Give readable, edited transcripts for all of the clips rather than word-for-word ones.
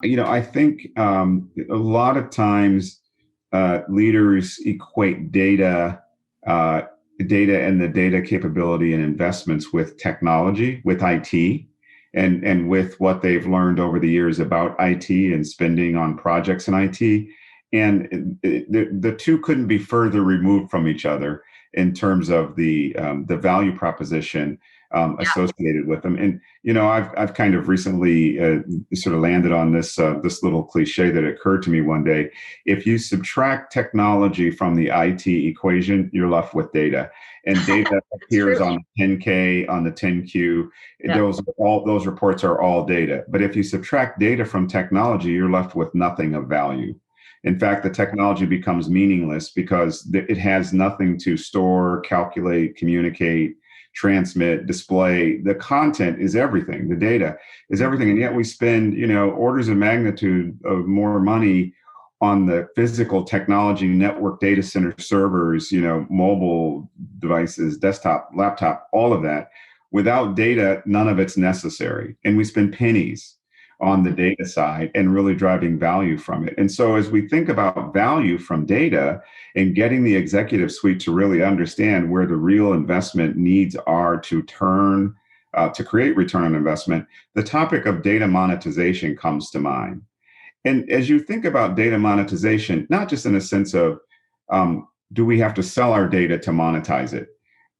I think a lot of times leaders equate uh, data and the data capability and investments with technology, with IT, and with what they've learned over the years about IT and spending on projects in IT. And the two couldn't be further removed from each other in terms of the value proposition Yeah. associated with them. And I've kind of recently sort of landed on this little cliche that occurred to me one day. If you subtract technology from the IT equation, you're left with data, and data It's appears true. on the 10K, on the 10Q. Yeah. Those reports are all data. But if you subtract data from technology, you're left with nothing of value. In fact, the technology becomes meaningless because it has nothing to store, calculate, communicate, transmit, display. The content is everything. The data is everything. And yet we spend, orders of magnitude of more money on the physical technology, network data center servers, mobile devices, desktop, laptop, all of that. Without data, none of it's necessary. And we spend pennies on the data side and really driving value from it. And so as we think about value from data and getting the executive suite to really understand where the real investment needs are to create return on investment, the topic of data monetization comes to mind. And as you think about data monetization, not just in a sense of do we have to sell our data to monetize it?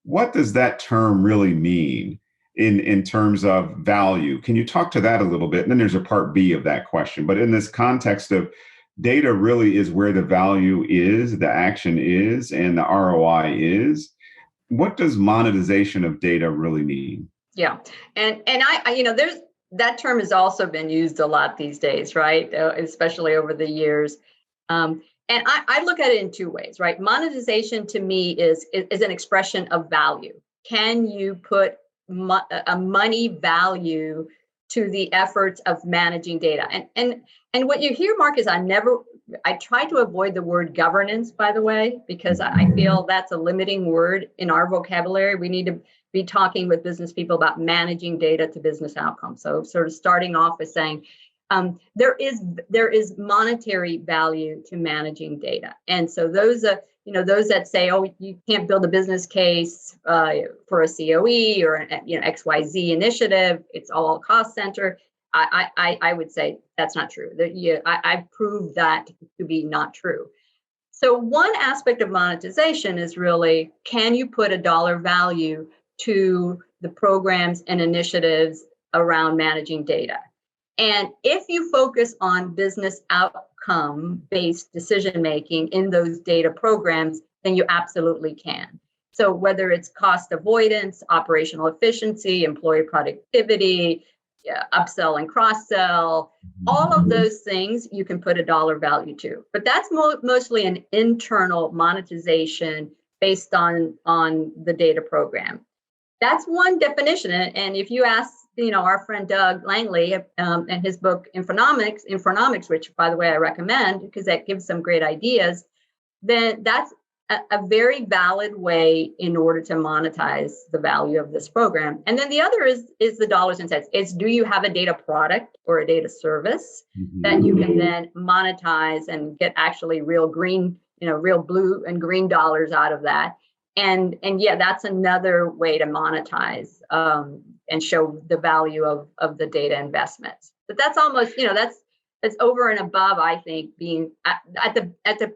What does that term really mean in terms of value? Can you talk to that a little bit? And then there's a part B of that question. But in this context of data really is where the value is, the action is, and the ROI is. What does monetization of data really mean? Yeah. And there's that term has also been used a lot these days, right? Especially over the years. And I look at it in two ways, right? Monetization to me is an expression of value. Can you put a money value to the efforts of managing data? And what you hear, Mark, is I try to avoid the word governance, by the way, because I feel that's a limiting word in our vocabulary. We need to be talking with business people about managing data to business outcomes. So sort of starting off with saying, there is monetary value to managing data. And so those that say, oh, you can't build a business case for a COE or an XYZ initiative, it's all cost center. I would say that's not true. I've proved that to be not true. So one aspect of monetization is really, can you put a dollar value to the programs and initiatives around managing data? And if you focus on business outcome-based decision-making in those data programs, then you absolutely can. So whether it's cost avoidance, operational efficiency, employee productivity, upsell and cross-sell, all of those things you can put a dollar value to. But that's mostly an internal monetization based on the data program. That's one definition. And if you ask, our friend Doug Langley and his book Infonomics, which by the way I recommend because that gives some great ideas, then that's a very valid way in order to monetize the value of this program. And then the other is the dollars and cents. It's, do you have a data product or a data service that you can then monetize and get actually real green, real blue and green dollars out of that? And yeah, that's another way to monetize and show the value of the data investments. But that's almost, that's over and above, I think, being at the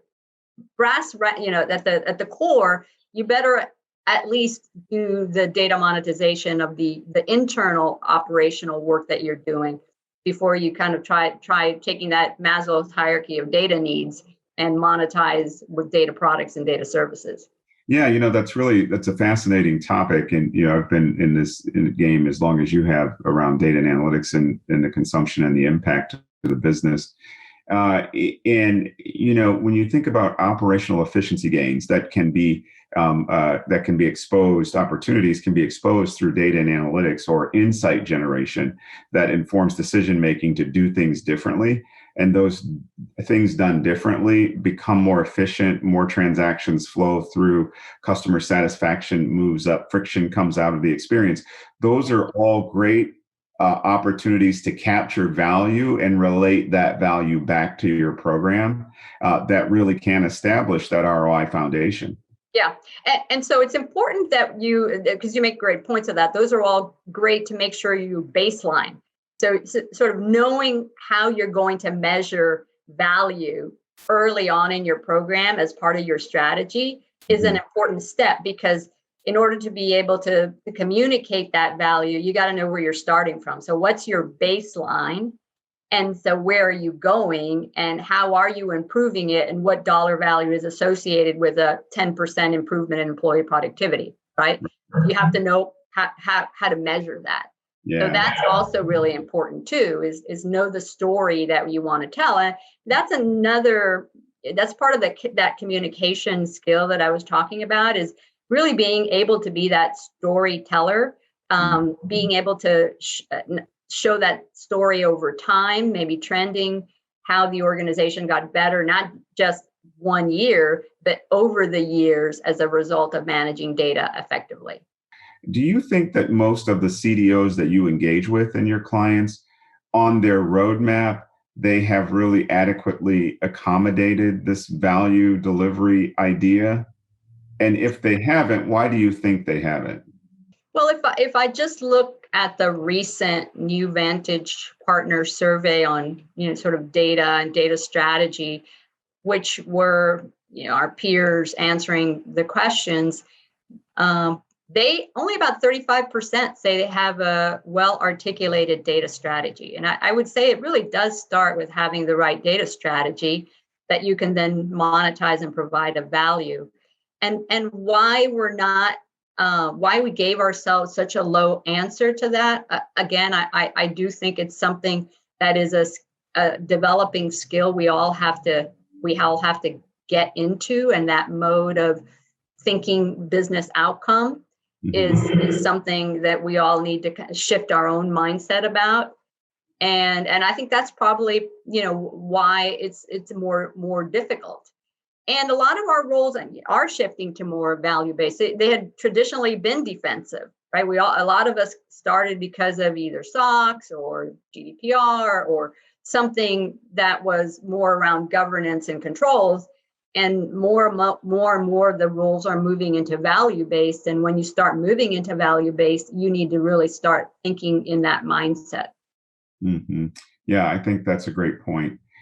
brass, at the core, you better at least do the data monetization of the internal operational work that you're doing before you kind of try taking that Maslow's hierarchy of data needs and monetize with data products and data services. Yeah, that's a fascinating topic. And, I've been in this game as long as you have around data and analytics and the consumption and the impact to the business. And when you think about operational efficiency gains that can be exposed, opportunities can be exposed through data and analytics or insight generation that informs decision making to do things differently. And those things done differently become more efficient, more transactions flow through, customer satisfaction moves up, friction comes out of the experience. Those are all great opportunities to capture value and relate that value back to your program, that really can establish that ROI foundation. Yeah. And so it's important that because you make great points of that. Those are all great to make sure you baseline. So sort of knowing how you're going to measure value early on in your program as part of your strategy is an important step, because in order to be able to communicate that value, you got to know where you're starting from. So what's your baseline? And so where are you going, and how are you improving it, and what dollar value is associated with a 10% improvement in employee productivity, right? You have to know how to measure that. Yeah. So that's also really important too, is know the story that you want to tell. And that's part of that communication skill that I was talking about, is really being able to be that storyteller, being able to show that story over time, maybe trending how the organization got better, not just 1 year, but over the years as a result of managing data effectively. Do you think that most of the CDOs that you engage with and your clients, on their roadmap, they have really adequately accommodated this value delivery idea? And if they haven't, why do you think they haven't? Well, if I just look at the recent New Vantage Partner survey on sort of data and data strategy, which were our peers answering the questions, they only about 35% say they have a well-articulated data strategy. And I would say it really does start with having the right data strategy that you can then monetize and provide a value. And why we're not, why we gave ourselves such a low answer to that, again, I do think it's something that is a developing skill we all have to get into, and that mode of thinking business outcome is something that we all need to kind of shift our own mindset about. And I think that's probably why it's more difficult. And a lot of our roles are shifting to more value-based. They had traditionally been defensive, right? A lot of us started because of either SOX or GDPR or something that was more around governance and controls. And more and more the roles are moving into value-based. And when you start moving into value-based, you need to really start thinking in that mindset. Mm-hmm. Yeah, I think that's a great point.